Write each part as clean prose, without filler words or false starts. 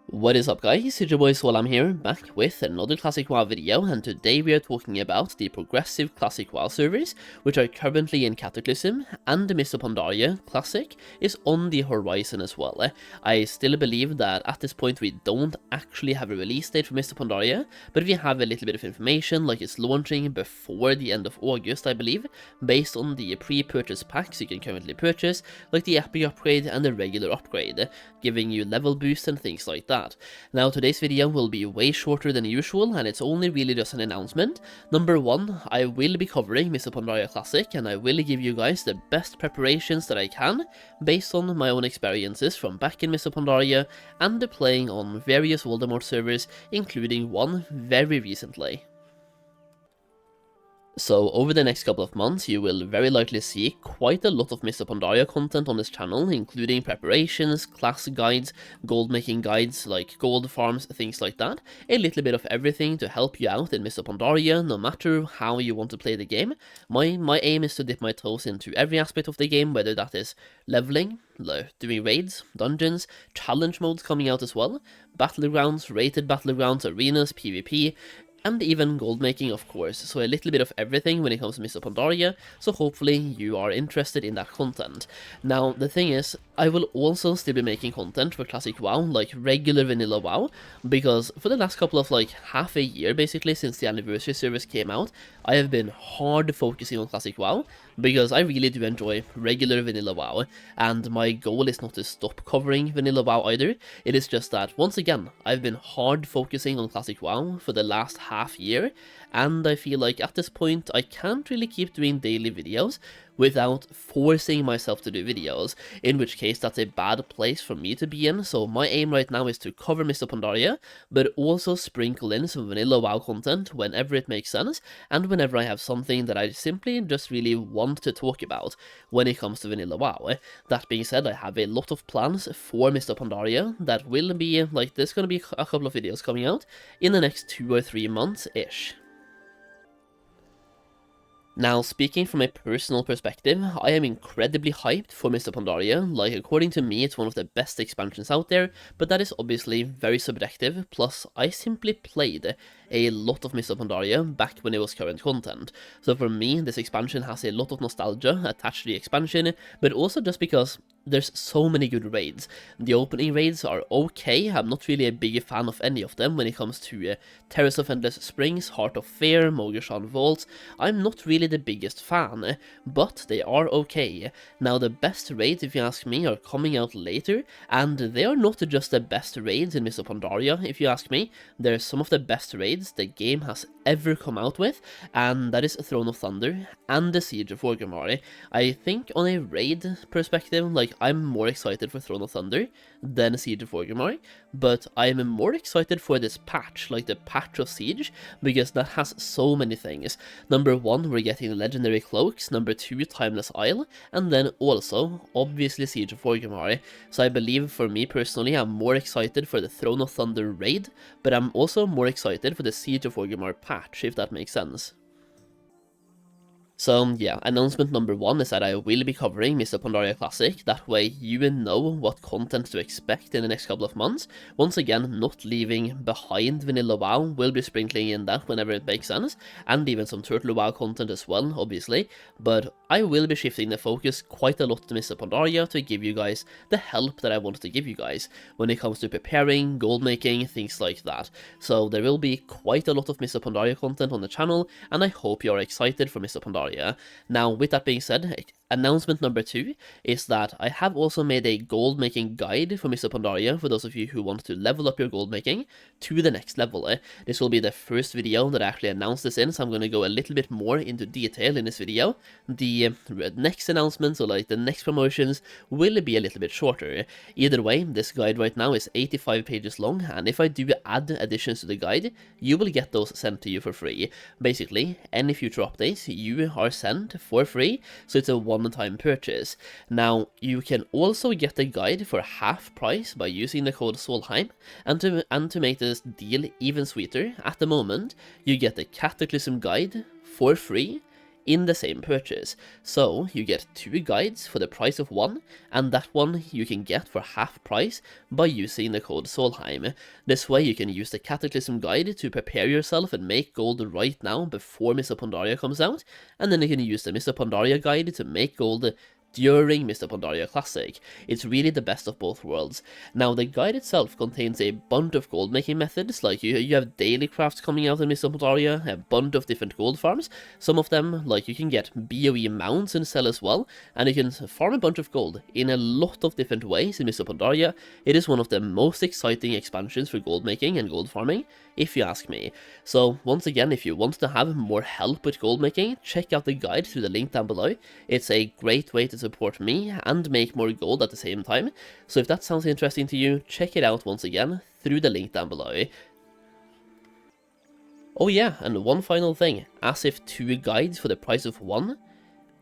What is up guys, it's your boy Solheim here, back with another Classic WoW video, and today we are talking about the progressive Classic WoW servers, which are currently in Cataclysm, and the Mists of Pandaria Classic is on the horizon as well. I still believe that at this point we don't actually have a release date for Mists of Pandaria, but we have a little bit of information, like it's launching before the end of August, I believe, based on the pre-purchase packs you can currently purchase, like the epic upgrade and the regular upgrade, giving you level boost and things like that. Now today's video will be way shorter than usual, and it's only really just an announcement. Number one, I will be covering Mists of Pandaria Classic, and I will give you guys the best preparations that I can, based on my own experiences from back in Mists of Pandaria, and playing on various Voldemort servers, including one very recently. So over the next couple of months, you will very likely see quite a lot of Mists of Pandaria content on this channel, including preparations, class guides, gold making guides like gold farms, things like that. A little bit of everything to help you out in Mists of Pandaria, no matter how you want to play the game. My aim is to dip my toes into every aspect of the game, whether that is leveling, doing raids, dungeons, challenge modes coming out as well, battlegrounds, rated battlegrounds, arenas, PvP, and even gold making, of course, so a little bit of everything when it comes to Mists of Pandaria, so hopefully you are interested in that content. Now, the thing is, I will also still be making content for Classic WoW, like regular vanilla WoW, because for the last couple of half a year basically since the anniversary service came out, I have been hard focusing on Classic WoW, because I really do enjoy regular vanilla WoW, and my goal is not to stop covering vanilla WoW either. It is just that, once again, I've been hard focusing on Classic WoW for the last half year, and I feel like at this point I can't really keep doing daily videos without forcing myself to do videos, in which case that's a bad place for me to be in. So my aim right now is to cover Mists of Pandaria, but also sprinkle in some vanilla WoW content whenever it makes sense, and whenever I have something that I simply just really want to talk about when it comes to vanilla WoW. That being said, I have a lot of plans for Mists of Pandaria that will be, there's gonna be a couple of videos coming out in the next 2 or 3 months-ish. Now, speaking from a personal perspective, I am incredibly hyped for Mists of Pandaria. According to me, it's one of the best expansions out there, but that is obviously very subjective, plus I simply played a lot of Mists of Pandaria back when it was current content. So for me, this expansion has a lot of nostalgia attached to the expansion, but also just because there's so many good raids. The opening raids are okay. I'm not really a big fan of any of them when it comes to Terrace of Endless Springs, Heart of Fear, Mogashan Vaults. I'm not really the biggest fan, but they are okay. Now, the best raids, if you ask me, are coming out later, and they are not just the best raids in Mists of Pandaria, if you ask me. They're some of the best raids the game has ever come out with, and that is Throne of Thunder and the Siege of Orgrimmar. I think on a raid perspective, I'm more excited for Throne of Thunder than Siege of Orgrimmar, but I'm more excited for this patch, the patch of Siege, because that has so many things. Number one, we're getting legendary cloaks, number two, Timeless Isle, and then also, obviously, Siege of Orgrimmar. So I believe, for me personally, I'm more excited for the Throne of Thunder raid, but I'm also more excited for the Siege of Orgrimmar patch, if that makes sense. So yeah, announcement number one is that I will be covering Mists of Pandaria Classic. That way you know what content to expect in the next couple of months. Once again, not leaving behind vanilla WoW, will be sprinkling in that whenever it makes sense, and even some Turtle WoW content as well, obviously. But I will be shifting the focus quite a lot to Mists of Pandaria to give you guys the help that I wanted to give you guys when it comes to preparing, gold making, things like that. So there will be quite a lot of Mists of Pandaria content on the channel, and I hope you are excited for Mists of Pandaria. Now, with that being said, announcement number two is that I have also made a gold making guide for Mists of Pandaria for those of you who want to level up your gold making to the next level. This will be the first video that I actually announced this in, so I'm going to go a little bit more into detail in this video. The next announcements, or the next promotions, will be a little bit shorter. Either way, this guide right now is 85 pages long, and if I do add additions to the guide, you will get those sent to you for free. Basically, any future updates you are sent for free, so it's a one-time purchase. Now, you can also get the guide for half price by using the code Solheim, and to make this deal even sweeter, at the moment, you get the Cataclysm Guide for free, in the same purchase. So you get 2 guides for the price of 1, and that one you can get for half price by using the code Solheim. This way you can use the Cataclysm guide to prepare yourself and make gold right now before Mists of Pandaria comes out, and then you can use the Mists of Pandaria guide to make gold during Mists of Pandaria Classic. It's really the best of both worlds. Now, the guide itself contains a bunch of gold making methods, like you have daily crafts coming out in Mists of Pandaria, a bunch of different gold farms. Some of them, like you can get BOE mounts and sell as well, and you can farm a bunch of gold in a lot of different ways in Mists of Pandaria. It is one of the most exciting expansions for gold making and gold farming, if you ask me. So once again, if you want to have more help with gold making, check out the guide through the link down below. It's a great way to support me and make more gold at the same time. So if that sounds interesting to you, check it out once again through the link down below. Oh yeah, and one final thing, as if 2 guides for the price of 1,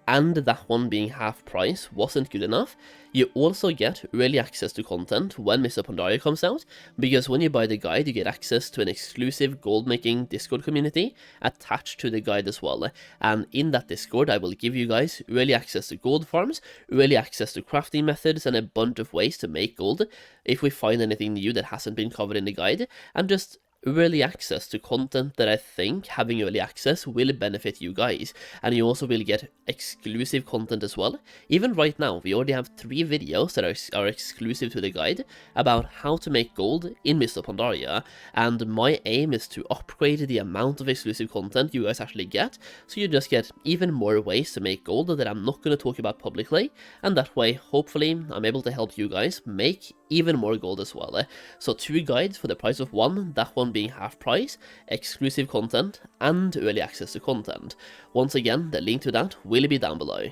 and that one being half price wasn't good enough, you also get early access to content when Mists of Pandaria comes out, because when you buy the guide you get access to an exclusive gold making Discord community attached to the guide as well, and in that Discord I will give you guys early access to gold farms, early access to crafting methods, and a bunch of ways to make gold if we find anything new that hasn't been covered in the guide, and just early access to content that I think having early access will benefit you guys, and you also will get exclusive content as well. Even right now, we already have 3 videos that are exclusive to the guide about how to make gold in Mists of Pandaria, and my aim is to upgrade the amount of exclusive content you guys actually get, so you just get even more ways to make gold that I'm not going to talk about publicly, and that way, hopefully, I'm able to help you guys make even more gold as well. So 2 guides for the price of 1, that one being half price, exclusive content, and early access to content. Once again, the link to that will be down below.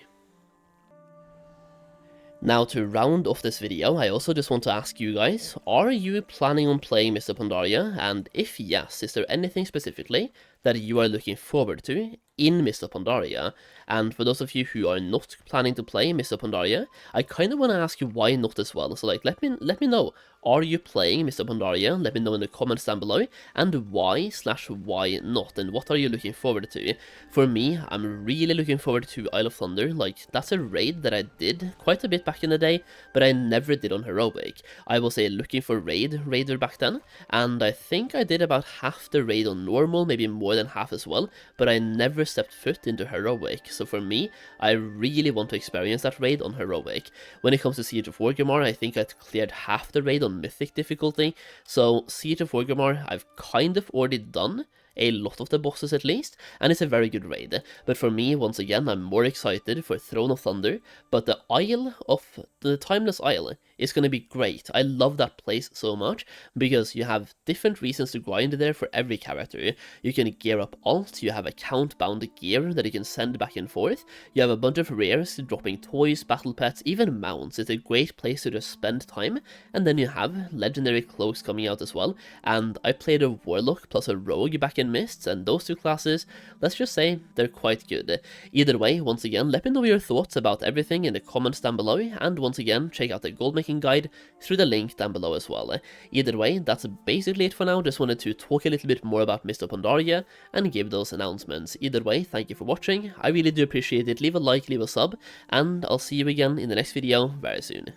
Now, to round off this video, I also just want to ask you guys, are you planning on playing Mists of Pandaria? And if yes, is there anything specifically that you are looking forward to in Mists of Pandaria? And for those of you who are not planning to play Mists of Pandaria, I kind of want to ask you why not as well. So like, let me know, are you playing Mists of Pandaria? Let me know in the comments down below, and why/why not, and what are you looking forward to? For me, I'm really looking forward to Isle of Thunder. Like, that's a raid that I did quite a bit back in the day, but I never did on Heroic. I was looking for raider back then, and I think I did about half the raid on normal, maybe more than half as well, but I never stepped foot into Heroic. So for me, I really want to experience that raid on Heroic. When it comes to Siege of Orgrimmar, I think I cleared half the raid on Mythic difficulty, so Siege of Orgrimmar I've kind of already done a lot of the bosses at least, and it's a very good raid. But for me, once again, I'm more excited for Throne of Thunder, but the Timeless Isle is going to be great. I love that place so much, because you have different reasons to grind there for every character. You can gear up alt, you have account-bound gear that you can send back and forth, you have a bunch of rares, dropping toys, battle pets, even mounts. It's a great place to just spend time, and then you have legendary cloaks coming out as well, and I played a Warlock plus a Rogue back in Mists, and those 2 classes, let's just say, they're quite good. Either way, once again, let me know your thoughts about everything in the comments down below, and once again, check out the Goldmaking Guide through the link down below as well. Either way, that's basically it for now. Just wanted to talk a little bit more about Mists of Pandaria and give those announcements. Either way, thank you for watching, I really do appreciate it. Leave a like, leave a sub, and I'll see you again in the next video very soon.